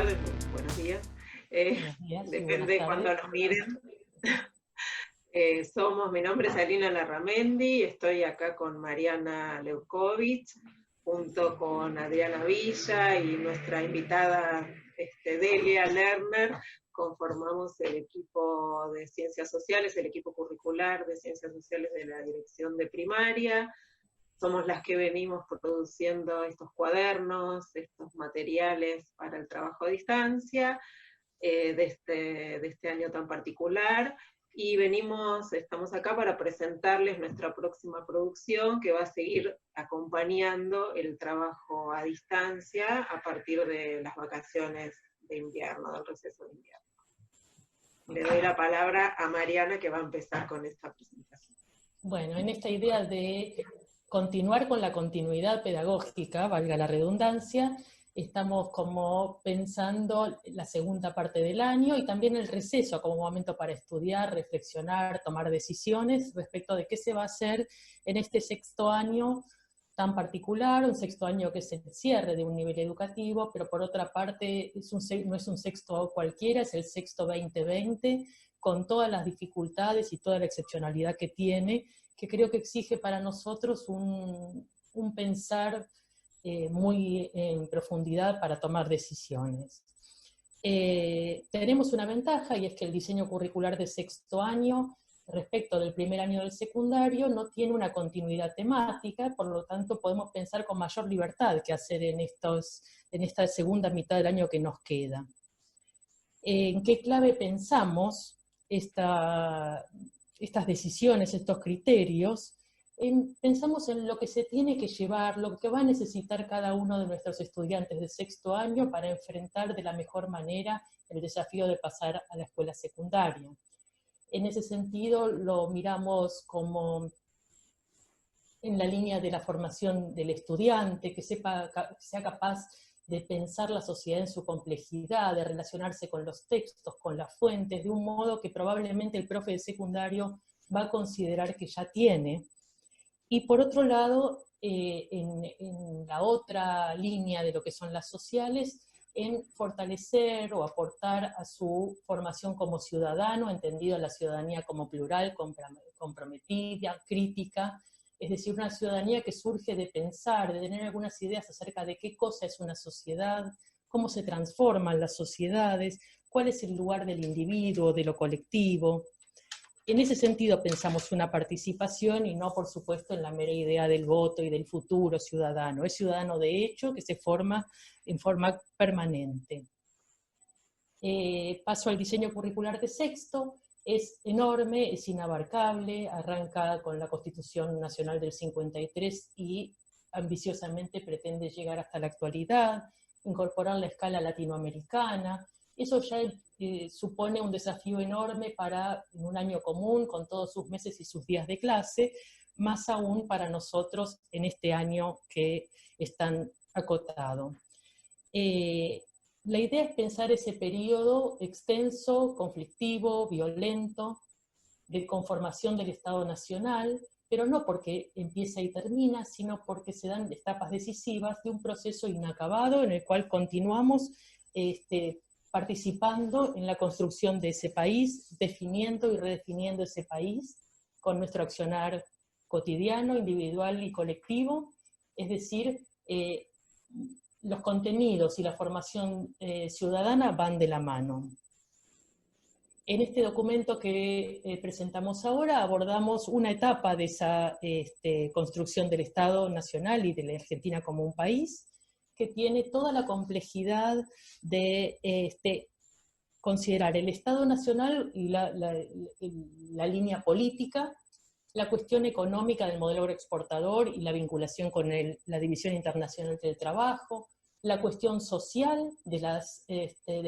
tardes, buenos días. Buenos días y buenas Depende de cuando tardes. nos miren. Mi nombre es Alina Larramendi, estoy acá con Mariana Leukovich, junto con Adriana Villa y nuestra invitada Delia Lerner. Conformamos el equipo de Ciencias Sociales, el equipo curricular de Ciencias Sociales de la Dirección de Primaria. Somos las que venimos produciendo estos cuadernos, estos materiales para el trabajo a distancia de este año tan particular. Y estamos acá para presentarles nuestra próxima producción que va a seguir acompañando el trabajo a distancia a partir de las vacaciones de invierno, del receso de invierno. Le doy la palabra a Mariana, que va a empezar con esta presentación. Bueno, en esta idea de continuar con la continuidad pedagógica, valga la redundancia, estamos como pensando la segunda parte del año y también el receso como momento para estudiar, reflexionar, tomar decisiones respecto de qué se va a hacer en este sexto año tan particular, un sexto año que es el cierre de un nivel educativo, pero por otra parte no es un sexto cualquiera, es el sexto 2020, con todas las dificultades y toda la excepcionalidad que tiene, que creo que exige para nosotros un pensar muy en profundidad para tomar decisiones. Tenemos una ventaja, y es que el diseño curricular de sexto año respecto del primer año del secundario no tiene una continuidad temática, por lo tanto podemos pensar con mayor libertad qué hacer en esta segunda mitad del año que nos queda. ¿En qué clave pensamos estas decisiones, estos criterios? Pensamos en lo que se tiene que llevar, lo que va a necesitar cada uno de nuestros estudiantes de sexto año para enfrentar de la mejor manera el desafío de pasar a la escuela secundaria. En ese sentido lo miramos como en la línea de la formación del estudiante, que sea capaz de pensar la sociedad en su complejidad, de relacionarse con los textos, con las fuentes, de un modo que probablemente el profe de secundario va a considerar que ya tiene. Y por otro lado, en la otra línea de lo que son las sociales, en fortalecer o aportar a su formación como ciudadano, entendido la ciudadanía como plural, comprometida, crítica, es decir, una ciudadanía que surge de pensar, de tener algunas ideas acerca de qué cosa es una sociedad, cómo se transforman las sociedades, cuál es el lugar del individuo, de lo colectivo. En ese sentido pensamos una participación y no, por supuesto, en la mera idea del voto y del futuro ciudadano. Es ciudadano de hecho que se forma en forma permanente. Paso al diseño curricular de sexto. Es enorme, es inabarcable, arranca con la Constitución Nacional del 53 y ambiciosamente pretende llegar hasta la actualidad, incorporar la escala latinoamericana. Eso ya supone un desafío enorme para un año común, con todos sus meses y sus días de clase, más aún para nosotros en este año que es tan acotado. La idea es pensar ese periodo extenso, conflictivo, violento, de conformación del Estado Nacional, pero no porque empieza y termina, sino porque se dan etapas decisivas de un proceso inacabado en el cual continuamos participando en la construcción de ese país, definiendo y redefiniendo ese país con nuestro accionar cotidiano, individual y colectivo, es decir, los contenidos y la formación ciudadana van de la mano. En este documento que presentamos ahora abordamos una etapa de esa construcción del Estado Nacional y de la Argentina como un país, que tiene toda la complejidad de considerar el Estado Nacional y la línea política, la cuestión económica del modelo agroexportador y la vinculación con la División Internacional del Trabajo, la cuestión social de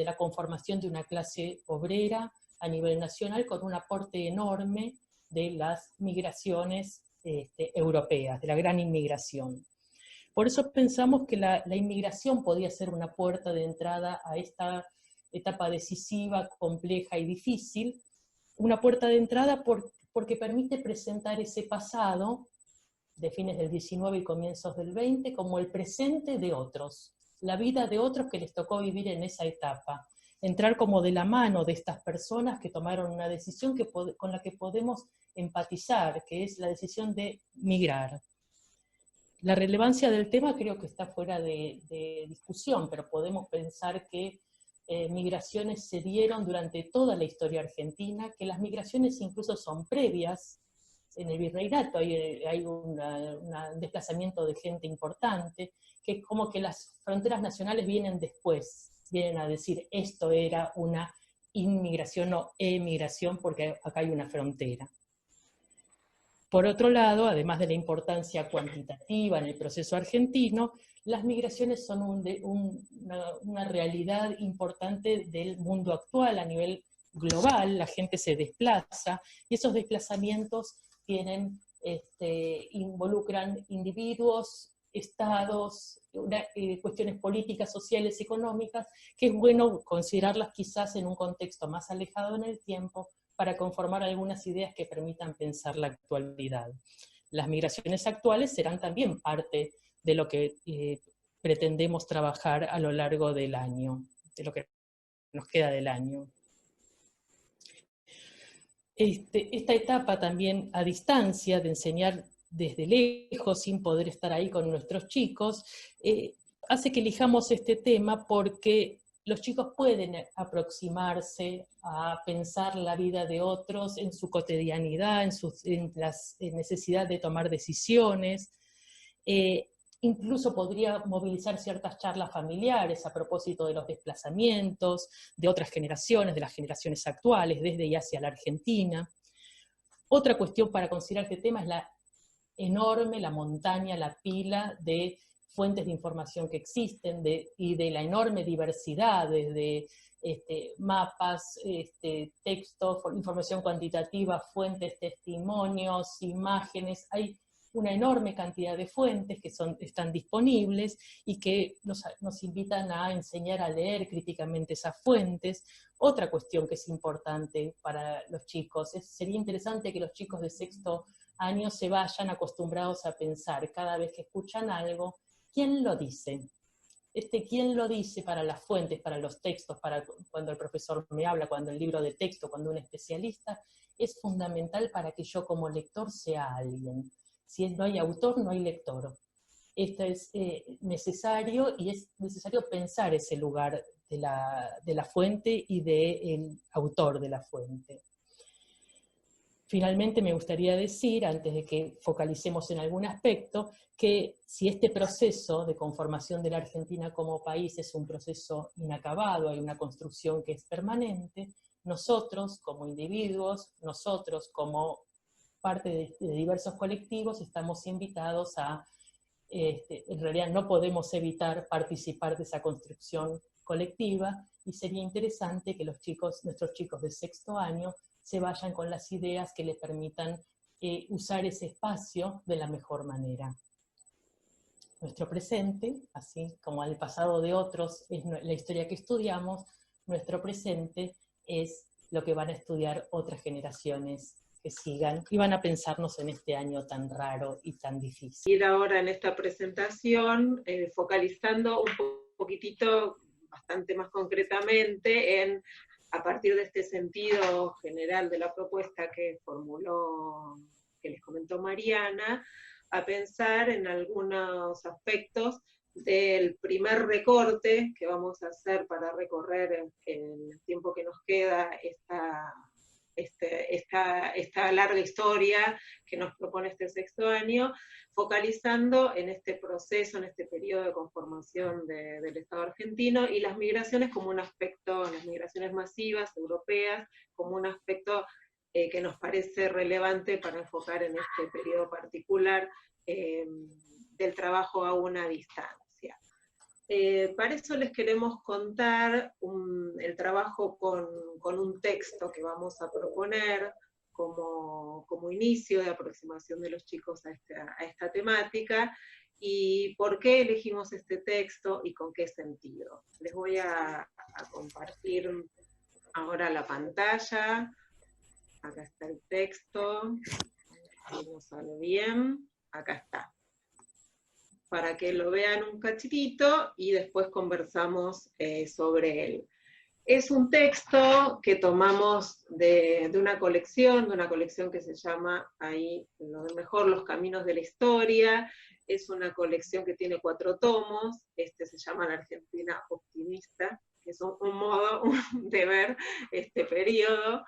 la conformación de una clase obrera a nivel nacional con un aporte enorme de las migraciones europeas, de la gran inmigración. Por eso pensamos que la inmigración podía ser una puerta de entrada a esta etapa decisiva, compleja y difícil, una puerta de entrada porque permite presentar ese pasado de fines del 19 y comienzos del 20 como el presente de otros. la vida de otros que les tocó vivir en esa etapa. Entrar como de la mano de estas personas que tomaron una decisión con la que podemos empatizar, que es la decisión de migrar. La relevancia del tema creo que está fuera de discusión, pero podemos pensar que migraciones se dieron durante toda la historia argentina, que las migraciones incluso son previas. En el virreinato hay un desplazamiento de gente importante, que es como que las fronteras nacionales vienen después, vienen a decir esto era una inmigración o emigración porque acá hay una frontera. Por otro lado, además de la importancia cuantitativa en el proceso argentino, las migraciones son una realidad importante del mundo actual a nivel global. La gente se desplaza y esos desplazamientos involucran individuos, estados, cuestiones políticas, sociales, económicas, que es bueno considerarlas quizás en un contexto más alejado en el tiempo, para conformar algunas ideas que permitan pensar la actualidad. Las migraciones actuales serán también parte de lo que pretendemos trabajar a lo largo del año, de lo que nos queda del año. Esta etapa también a distancia, de enseñar desde lejos, sin poder estar ahí con nuestros chicos, hace que elijamos este tema porque los chicos pueden aproximarse a pensar la vida de otros en su cotidianidad, en la necesidad de tomar decisiones. Incluso podría movilizar ciertas charlas familiares a propósito de los desplazamientos, de otras generaciones, de las generaciones actuales, desde y hacia la Argentina. Otra cuestión para considerar este tema es la montaña, la pila de fuentes de información que existen y de la enorme diversidad, desde mapas, textos, información cuantitativa, fuentes, testimonios, imágenes. Hay una enorme cantidad de fuentes que están disponibles y que nos invitan a enseñar a leer críticamente esas fuentes. Otra cuestión que es importante para los chicos, sería interesante que los chicos de sexto año se vayan acostumbrados a pensar cada vez que escuchan algo, ¿quién lo dice? ¿Quién lo dice para las fuentes, para los textos, para cuando el profesor me habla, cuando el libro de texto, cuando un especialista, es fundamental para que yo como lector sea alguien. Si no hay autor, no hay lector. Esto es necesario, y es necesario pensar ese lugar de la fuente y del autor de la fuente. Finalmente me gustaría decir, antes de que focalicemos en algún aspecto, que si este proceso de conformación de la Argentina como país es un proceso inacabado, hay una construcción que es permanente, nosotros como individuos, nosotros como parte de diversos colectivos, estamos invitados a, en realidad no podemos evitar participar de esa construcción colectiva, y sería interesante que nuestros chicos de sexto año, se vayan con las ideas que les permitan usar ese espacio de la mejor manera. Nuestro presente, así como el pasado de otros es la historia que estudiamos, nuestro presente es lo que van a estudiar otras generaciones que sigan y van a pensarnos en este año tan raro y tan difícil. Ir ahora en esta presentación focalizando un poquitito, bastante más concretamente, a partir de este sentido general de la propuesta que formuló, que les comentó Mariana, a pensar en algunos aspectos del primer recorte que vamos a hacer para recorrer en el tiempo que nos queda esta larga historia que nos propone este sexto año, focalizando en este proceso, en este periodo de conformación del Estado argentino, y las migraciones como un aspecto, las migraciones masivas europeas, como un aspecto que nos parece relevante para enfocar en este periodo particular del trabajo a una distancia. Para eso les queremos contar el trabajo con un texto que vamos a proponer como inicio de aproximación de los chicos a esta temática, y por qué elegimos este texto y con qué sentido. Les voy a compartir ahora la pantalla. Acá está el texto, si no sale bien, acá está. para que lo vean un cachitito y después conversamos sobre él. Es un texto que tomamos de una colección que se llama ahí, lo mejor, Los Caminos de la Historia. Es una colección que tiene 4 tomos, se llama La Argentina Optimista, que es un modo de ver este periodo.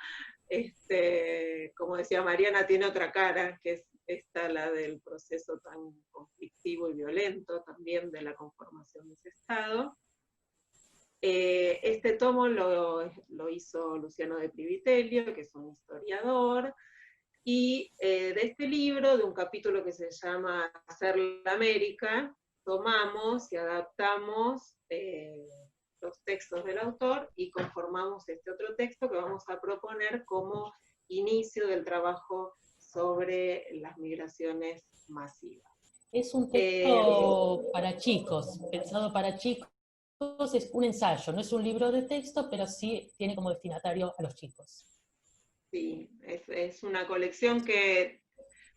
Como decía Mariana, tiene otra cara, que es esta, la del proceso tan conflictivo y violento también de la conformación de ese Estado. Este tomo lo hizo Luciano de Privitelio, que es un historiador, y de este libro, de un capítulo que se llama Hacer la América, tomamos y adaptamos los textos del autor y conformamos este otro texto que vamos a proponer como inicio del trabajo sobre las migraciones masivas. Es un texto para chicos, pensado para chicos, es un ensayo, no es un libro de texto, pero sí tiene como destinatario a los chicos. Sí, es una colección que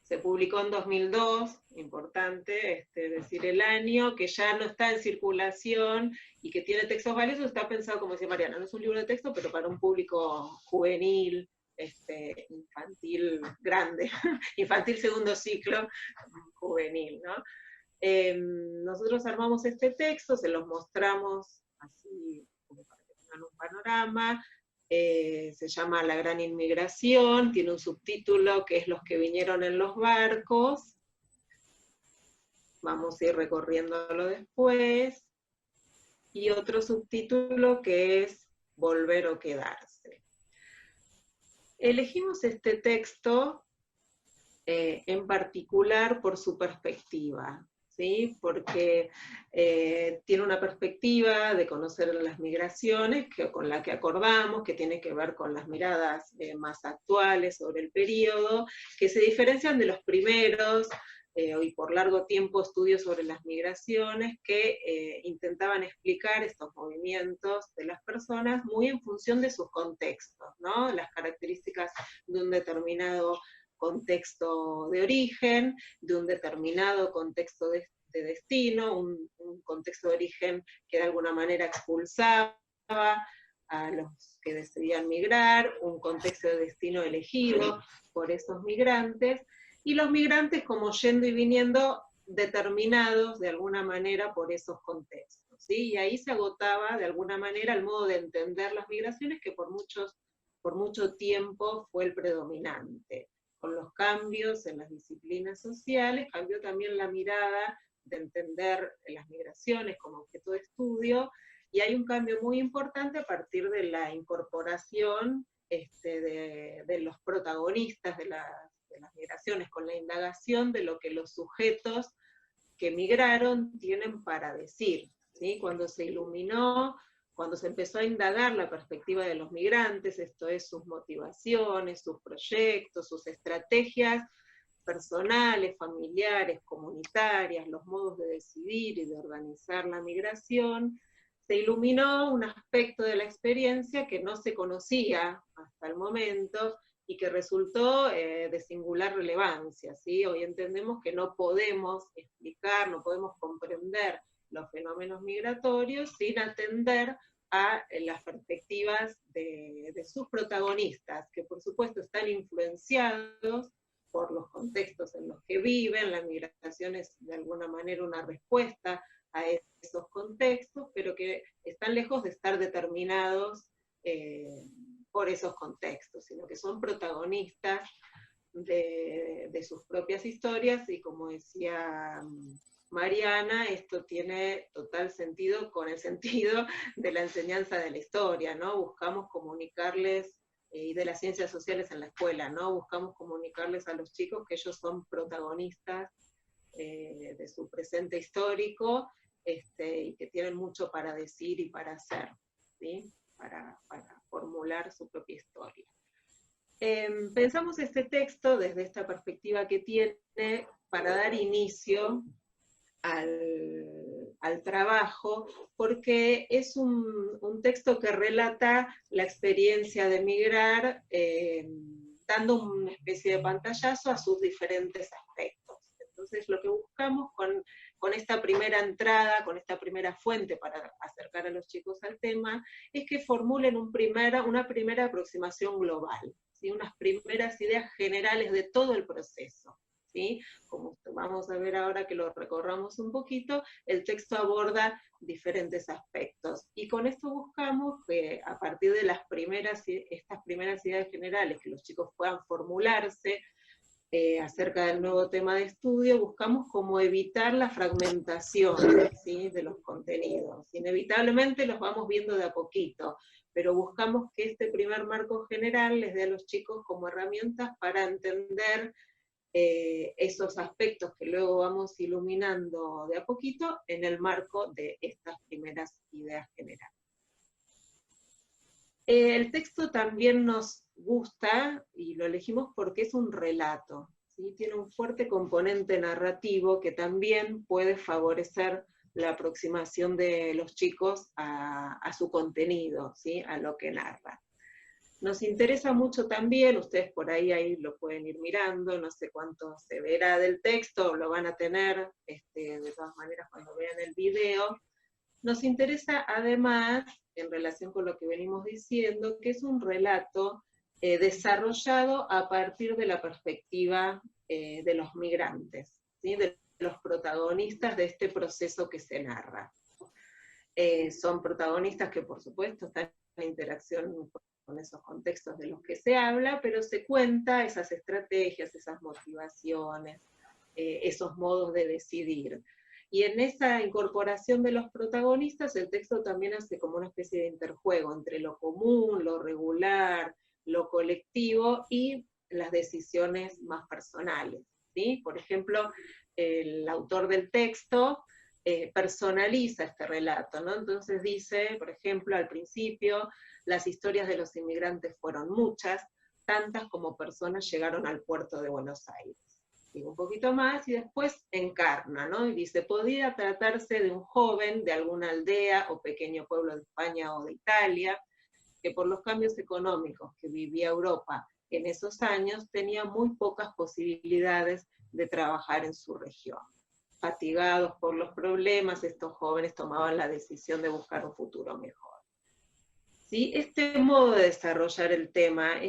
se publicó en 2002, importante decir el año, que ya no está en circulación y que tiene textos valiosos. Está pensado, como decía Mariana, no es un libro de texto, pero para un público juvenil, infantil grande, infantil segundo ciclo, juvenil, ¿no? Nosotros armamos este texto, se los mostramos así como para que tengan un panorama. Se llama La Gran Inmigración, tiene un subtítulo que es Los que vinieron en los barcos. Vamos a ir recorriéndolo después. Y otro subtítulo que es Volver o Quedarse. Elegimos este texto en particular por su perspectiva, ¿sí? Porque tiene una perspectiva de conocer las migraciones con la que acordamos, que tiene que ver con las miradas más actuales sobre el periodo, que se diferencian de los primeros, y por largo tiempo estudios sobre las migraciones que intentaban explicar estos movimientos de las personas muy en función de sus contextos, ¿no? Las características de un determinado contexto de origen, de un determinado contexto de destino, un contexto de origen que de alguna manera expulsaba a los que decidían migrar, un contexto de destino elegido por esos migrantes, y los migrantes como yendo y viniendo determinados de alguna manera por esos contextos, ¿sí? Y ahí se agotaba de alguna manera el modo de entender las migraciones que por mucho tiempo fue el predominante. Con los cambios en las disciplinas sociales, cambió también la mirada de entender las migraciones como objeto de estudio, y hay un cambio muy importante a partir de la incorporación de los protagonistas de las migraciones, con la indagación de lo que los sujetos que migraron tienen para decir, ¿sí? Cuando se iluminó, cuando se empezó a indagar la perspectiva de los migrantes, esto es, sus motivaciones, sus proyectos, sus estrategias personales, familiares, comunitarias, los modos de decidir y de organizar la migración, se iluminó un aspecto de la experiencia que no se conocía hasta el momento y que resultó de singular relevancia, ¿sí? Hoy entendemos que no podemos explicar, no podemos comprender los fenómenos migratorios sin atender a las perspectivas de sus protagonistas, que por supuesto están influenciados por los contextos en los que viven. La migración es de alguna manera una respuesta a esos contextos, pero que están lejos de estar determinados por esos contextos, sino que son protagonistas de sus propias historias, y como decía Mariana, esto tiene total sentido con el sentido de la enseñanza de la historia, ¿no? Buscamos comunicarles, y de las ciencias sociales en la escuela, ¿no? Buscamos comunicarles a los chicos que ellos son protagonistas de su presente histórico, y que tienen mucho para decir y para hacer, ¿sí? Para formular su propia historia. Pensamos este texto desde esta perspectiva que tiene para dar inicio al trabajo, porque es un texto que relata la experiencia de migrar, dando una especie de pantallazo a sus diferentes aspectos. Entonces lo que buscamos con con esta primera entrada, con esta primera fuente para acercar a los chicos al tema, es que formulen una primera aproximación global, ¿sí? Unas primeras ideas generales de todo el proceso. ¿Sí? Como vamos a ver ahora que lo recorramos un poquito, el texto aborda diferentes aspectos. Y con esto buscamos que a partir de estas primeras ideas generales, que los chicos puedan formularse acerca del nuevo tema de estudio, buscamos cómo evitar la fragmentación, ¿sí? De los contenidos. Inevitablemente los vamos viendo de a poquito, pero buscamos que este primer marco general les dé a los chicos como herramientas para entender esos aspectos que luego vamos iluminando de a poquito en el marco de estas primeras ideas generales. El texto también nos gusta, y lo elegimos porque es un relato, ¿sí? Tiene un fuerte componente narrativo que también puede favorecer la aproximación de los chicos a su contenido, ¿sí? A lo que narra. Nos interesa mucho también, ustedes por ahí lo pueden ir mirando, no sé cuánto se verá del texto, lo van a tener de todas maneras cuando vean el video. Nos interesa además, en relación con lo que venimos diciendo, que es un relato desarrollado a partir de la perspectiva de los migrantes, ¿sí? De los protagonistas de este proceso que se narra. Son protagonistas que por supuesto están en interacción con esos contextos de los que se habla, pero se cuenta esas estrategias, esas motivaciones, esos modos de decidir. Y en esa incorporación de los protagonistas, el texto también hace como una especie de interjuego entre lo común, lo regular, lo colectivo y las decisiones más personales, ¿sí? Por ejemplo, el autor del texto personaliza este relato, ¿no? Entonces dice, por ejemplo, al principio, las historias de los inmigrantes fueron muchas, tantas como personas llegaron al puerto de Buenos Aires. Digo un poquito más y después encarna, ¿no? Y dice, podía tratarse de un joven de alguna aldea o pequeño pueblo de España o de Italia, que por los cambios económicos que vivía Europa en esos años, tenía muy pocas posibilidades de trabajar en su región. Fatigados por los problemas, estos jóvenes tomaban la decisión de buscar un futuro mejor. ¿Sí? Este modo de desarrollar el tema,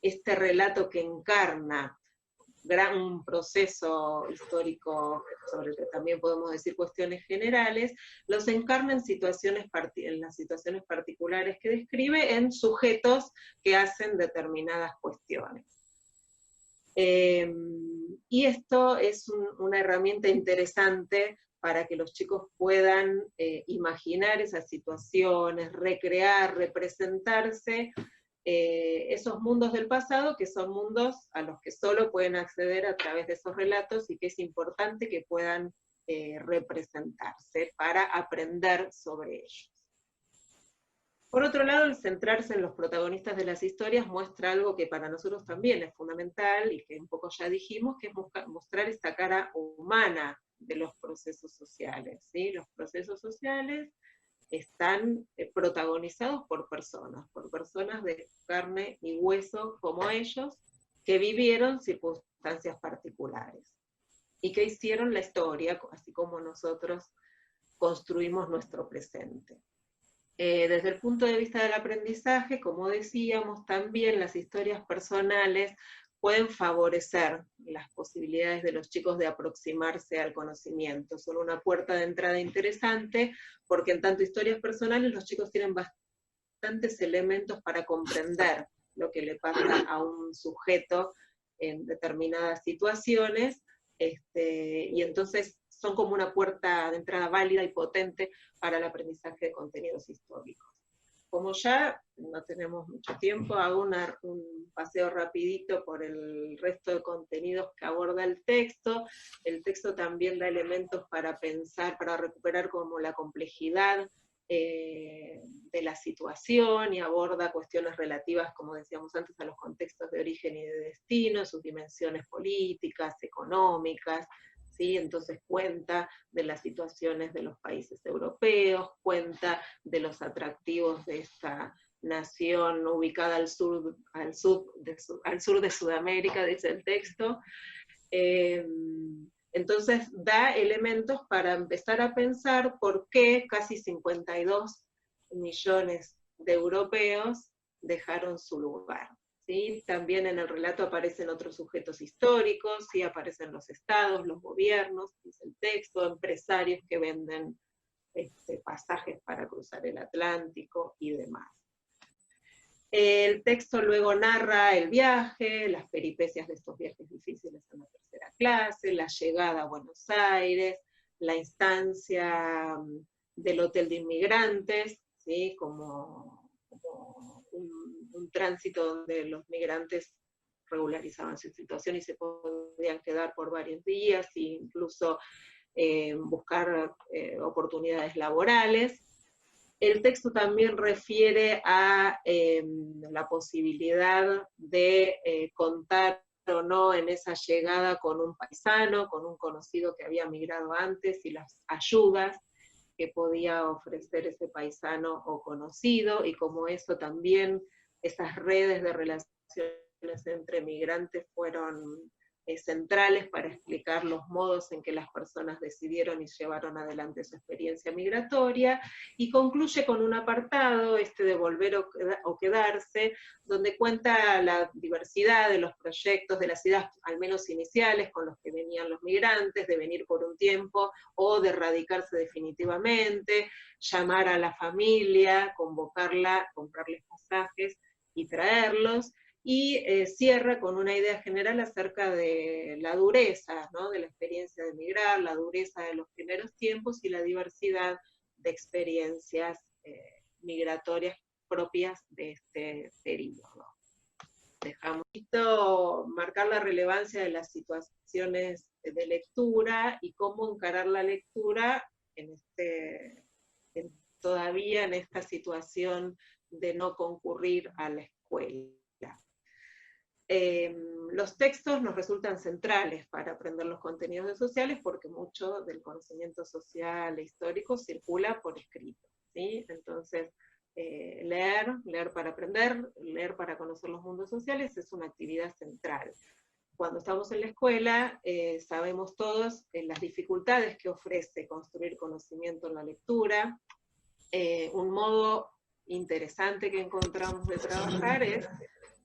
este relato que encarna un proceso histórico sobre el que también podemos decir cuestiones generales, los encarna en las situaciones particulares que describe en sujetos que hacen determinadas cuestiones. Y esto es una herramienta interesante para que los chicos puedan imaginar esas situaciones, recrear, representarse esos mundos del pasado, que son mundos a los que solo pueden acceder a través de esos relatos y que es importante que puedan representarse para aprender sobre ellos. Por otro lado, el centrarse en los protagonistas de las historias muestra algo que para nosotros también es fundamental y que un poco ya dijimos, que es mostrar esta cara humana de los procesos sociales, ¿sí? Los procesos sociales están protagonizados por personas de carne y hueso como ellos, que vivieron circunstancias particulares y que hicieron la historia, así como nosotros construimos nuestro presente. Desde el punto de vista del aprendizaje, como decíamos, también las historias personales pueden favorecer las posibilidades de los chicos de aproximarse al conocimiento. Son una puerta de entrada interesante, porque en tanto historias personales los chicos tienen bastantes elementos para comprender lo que le pasa a un sujeto en determinadas situaciones, y entonces son como una puerta de entrada válida y potente para el aprendizaje de contenidos históricos. Como ya no tenemos mucho tiempo, hago un paseo rapidito por el resto de contenidos que aborda el texto. El texto también da elementos para pensar, para recuperar como la complejidad de la situación, y aborda cuestiones relativas, como decíamos antes, a los contextos de origen y de destino, sus dimensiones políticas, económicas, ¿sí? Entonces cuenta de las situaciones de los países europeos, cuenta de los atractivos de esta nación ubicada al sur de Sudamérica, dice el texto, Entonces da elementos para empezar a pensar por qué casi 52 millones de europeos dejaron su lugar. ¿Sí? También en el relato aparecen otros sujetos históricos, ¿sí? Aparecen los estados, los gobiernos, dice el texto, empresarios que venden pasajes para cruzar el Atlántico y demás. El texto luego narra el viaje, las peripecias de estos viajes difíciles en la tercera clase, la llegada a Buenos Aires, la instancia del hotel de inmigrantes, ¿sí? como un tránsito donde los migrantes regularizaban su situación y se podían quedar por varios días e incluso buscar oportunidades laborales. El texto también refiere a la posibilidad de contar o no en esa llegada con un paisano, con un conocido que había migrado antes y las ayudas que podía ofrecer ese paisano o conocido, y como eso también, esas redes de relaciones entre migrantes fueron centrales para explicar los modos en que las personas decidieron y llevaron adelante su experiencia migratoria, y concluye con un apartado, de volver o quedarse, donde cuenta la diversidad de los proyectos, de las ideas, al menos iniciales, con los que venían los migrantes, de venir por un tiempo o de radicarse definitivamente, llamar a la familia, convocarla, comprarles pasajes y traerlos, y cierra con una idea general acerca de la dureza, ¿no? De la experiencia de emigrar, la dureza de los primeros tiempos y la diversidad de experiencias migratorias propias de este periodo. Dejamos marcar la relevancia de las situaciones de lectura y cómo encarar la lectura todavía en esta situación de no concurrir a la escuela. Los textos nos resultan centrales para aprender los contenidos sociales porque mucho del conocimiento social e histórico circula por escrito, ¿sí? Entonces, leer para aprender, leer para conocer los mundos sociales es una actividad central. Cuando estamos en la escuela, sabemos todos las dificultades que ofrece construir conocimiento en la lectura. Un modo interesante que encontramos de trabajar es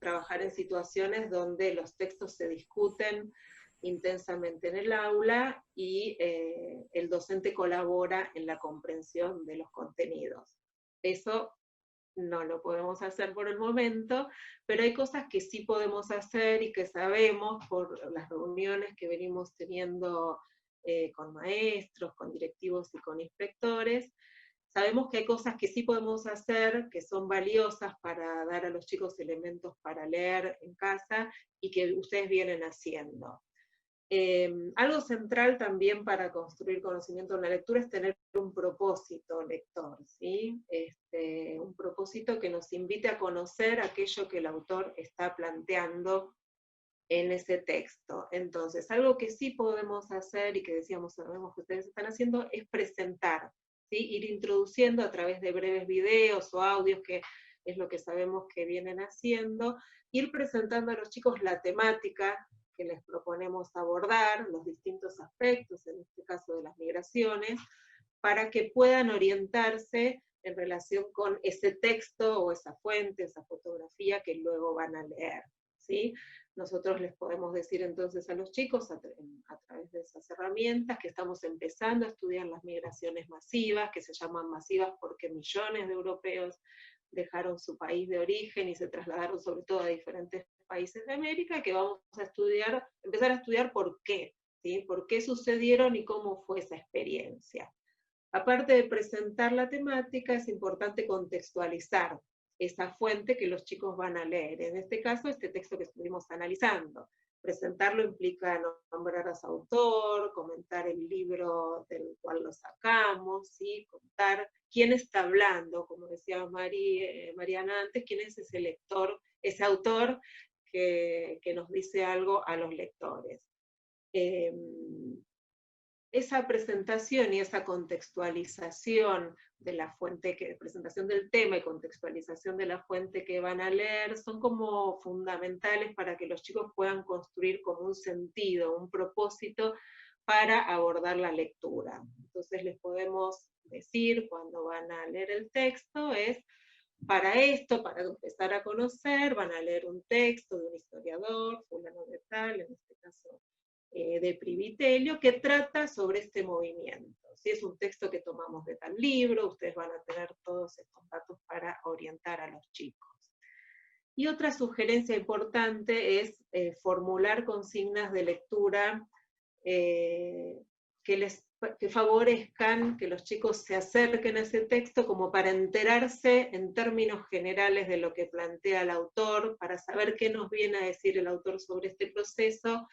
trabajar en situaciones donde los textos se discuten intensamente en el aula y el docente colabora en la comprensión de los contenidos. Eso no lo podemos hacer por el momento, pero hay cosas que sí podemos hacer y que sabemos por las reuniones que venimos teniendo con maestros, con directivos y con inspectores. Sabemos que hay cosas que sí podemos hacer, que son valiosas para dar a los chicos elementos para leer en casa y que ustedes vienen haciendo. Algo central también para construir conocimiento en la lectura es tener un propósito lector, ¿sí? Un propósito que nos invite a conocer aquello que el autor está planteando en ese texto. Entonces, algo que sí podemos hacer y que decíamos, sabemos que ustedes están haciendo, es presentar, ¿sí? Ir introduciendo a través de breves videos o audios, que es lo que sabemos que vienen haciendo, ir presentando a los chicos la temática que les proponemos abordar, los distintos aspectos, en este caso de las migraciones, para que puedan orientarse en relación con ese texto o esa fuente, esa fotografía que luego van a leer, ¿sí? Nosotros les podemos decir entonces a los chicos, a través de esas herramientas, que estamos empezando a estudiar las migraciones masivas, que se llaman masivas porque millones de europeos dejaron su país de origen y se trasladaron sobre todo a diferentes países de América, que vamos a empezar a estudiar por qué, ¿sí? Por qué sucedieron y cómo fue esa experiencia. Aparte de presentar la temática, es importante contextualizar esa fuente que los chicos van a leer. En este caso, este texto que estuvimos analizando. Presentarlo implica nombrar a su autor, comentar el libro del cual lo sacamos, ¿sí? Contar quién está hablando, como decía Mariana antes, quién es ese lector, ese autor que nos dice algo a los lectores. Esa presentación y esa contextualización de la fuente, presentación del tema y contextualización de la fuente que van a leer, son como fundamentales para que los chicos puedan construir como un sentido, un propósito para abordar la lectura. Entonces les podemos decir cuando van a leer el texto es, para esto, para empezar a conocer, van a leer un texto de un historiador, fulano de tal, en este caso de Privitelio, que trata sobre este movimiento. Si es un texto que tomamos de tal libro, ustedes van a tener todos estos datos para orientar a los chicos. Y otra sugerencia importante es formular consignas de lectura que favorezcan que los chicos se acerquen a ese texto como para enterarse en términos generales de lo que plantea el autor, para saber qué nos viene a decir el autor sobre este proceso.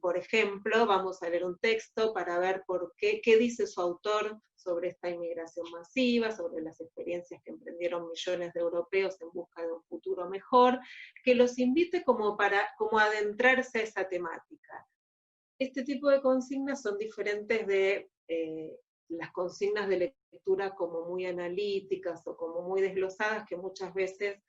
Por ejemplo, vamos a leer un texto para ver qué dice su autor sobre esta inmigración masiva, sobre las experiencias que emprendieron millones de europeos en busca de un futuro mejor, que los invite como adentrarse a esa temática. Este tipo de consignas son diferentes de las consignas de lectura como muy analíticas o como muy desglosadas, que muchas veces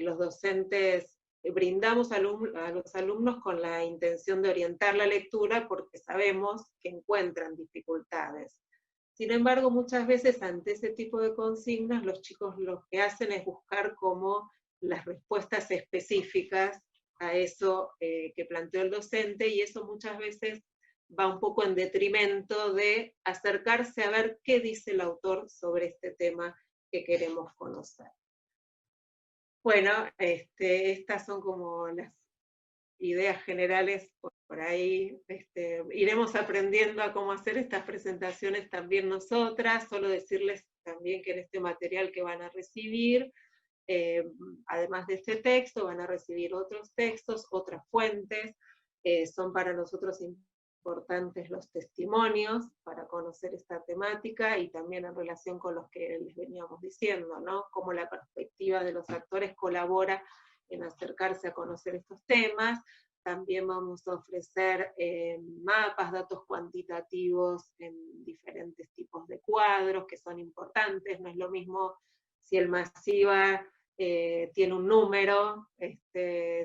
los docentes brindamos a los alumnos con la intención de orientar la lectura porque sabemos que encuentran dificultades. Sin embargo, muchas veces ante ese tipo de consignas, los chicos lo que hacen es buscar como las respuestas específicas a eso que planteó el docente, y eso muchas veces va un poco en detrimento de acercarse a ver qué dice el autor sobre este tema que queremos conocer. Bueno, estas son como las ideas generales por ahí. Iremos aprendiendo a cómo hacer estas presentaciones también nosotras. Solo decirles también que en este material que van a recibir, además de este texto, van a recibir otros textos, otras fuentes. Son para nosotros importantes los testimonios para conocer esta temática, y también en relación con los que les veníamos diciendo, ¿no? Cómo la perspectiva de los actores colabora en acercarse a conocer estos temas. También vamos a ofrecer mapas, datos cuantitativos en diferentes tipos de cuadros que son importantes. No es lo mismo si el Masiva tiene un número,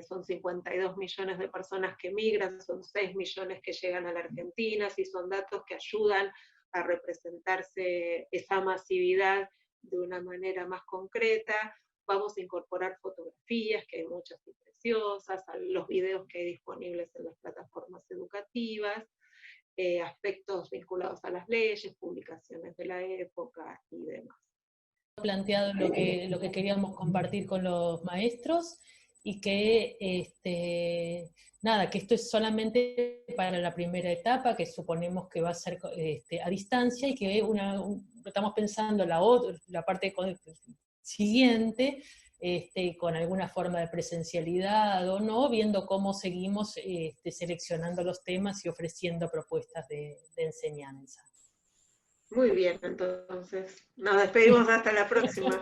son 52 millones de personas que migran, son 6 millones que llegan a la Argentina, si son datos que ayudan a representarse esa masividad de una manera más concreta. Vamos a incorporar fotografías, que hay muchas y preciosas, los videos que hay disponibles en las plataformas educativas, aspectos vinculados a las leyes, publicaciones de la época y demás. Planteado lo que queríamos compartir con los maestros, y que nada, que esto es solamente para la primera etapa, que suponemos que va a ser a distancia, y que estamos pensando la parte siguiente, con alguna forma de presencialidad o no, viendo cómo seguimos seleccionando los temas y ofreciendo propuestas de enseñanza. Muy bien, entonces nos despedimos hasta la próxima.